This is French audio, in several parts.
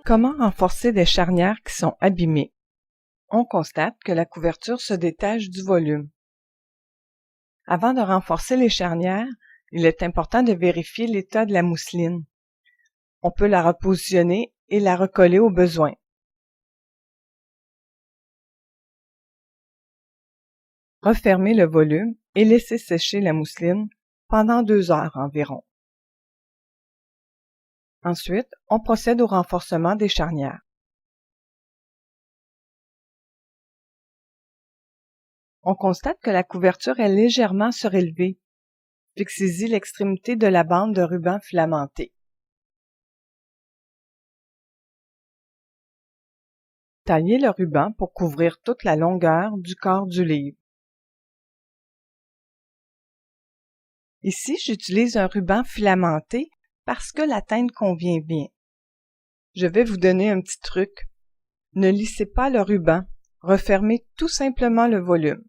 Comment renforcer des charnières qui sont abîmées? On constate que la couverture se détache du volume. Avant de renforcer les charnières, il est important de vérifier l'état de la mousseline. On peut la repositionner et la recoller au besoin. Refermez le volume et laissez sécher la mousseline pendant 2 heures environ. Ensuite, on procède au renforcement des charnières. On constate que la couverture est légèrement surélevée. Fixez-y l'extrémité de la bande de ruban filamenté. Taillez le ruban pour couvrir toute la longueur du corps du livre. Ici, j'utilise un ruban filamenté parce que la teinte convient bien. Je vais vous donner un petit truc. Ne lissez pas le ruban, refermez tout simplement le volume.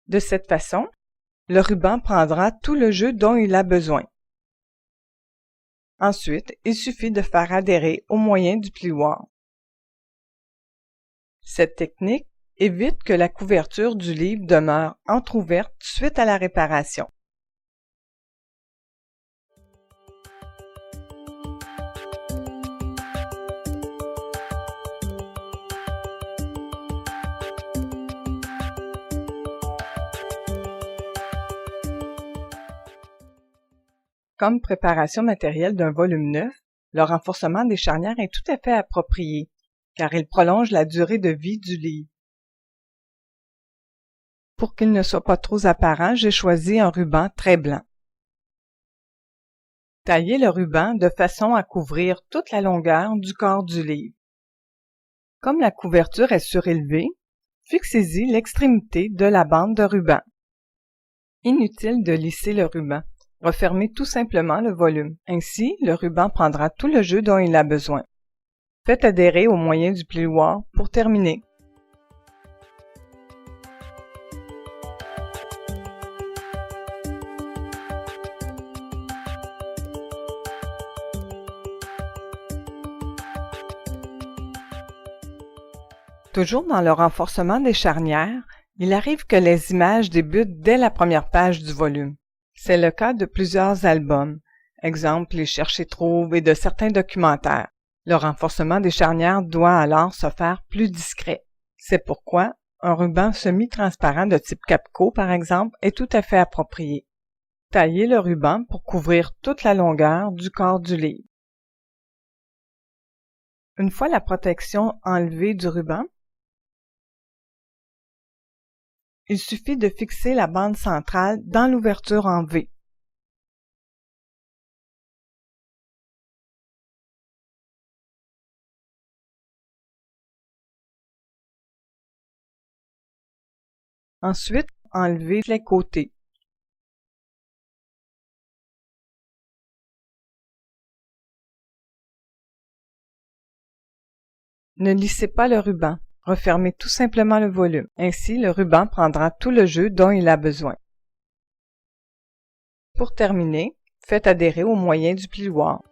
De cette façon, le ruban prendra tout le jeu dont il a besoin. Ensuite, il suffit de faire adhérer au moyen du plioir. Cette technique évite que la couverture du livre demeure entrouverte suite à la réparation. Comme préparation matérielle d'un volume neuf, le renforcement des charnières est tout à fait approprié, car il prolonge la durée de vie du livre. Pour qu'il ne soit pas trop apparent, j'ai choisi un ruban très blanc. Taillez le ruban de façon à couvrir toute la longueur du corps du livre. Comme la couverture est surélevée, fixez-y l'extrémité de la bande de ruban. Inutile de lisser le ruban. Refermez tout simplement le volume. Ainsi, le ruban prendra tout le jeu dont il a besoin. Faites adhérer au moyen du plioir pour terminer. Toujours dans le renforcement des charnières, il arrive que les images débutent dès la première page du volume. C'est le cas de plusieurs albums, exemple les Cherche-et-Trouve et de certains documentaires. Le renforcement des charnières doit alors se faire plus discret. C'est pourquoi un ruban semi-transparent de type Capco, par exemple, est tout à fait approprié. Taillez le ruban pour couvrir toute la longueur du corps du livre. Une fois la protection enlevée du ruban, il suffit de fixer la bande centrale dans l'ouverture en V. Ensuite, enlevez les côtés. Ne lissez pas le ruban. Refermez tout simplement le volume. Ainsi, le ruban prendra tout le jeu dont il a besoin. Pour terminer, faites adhérer au moyen du plioir.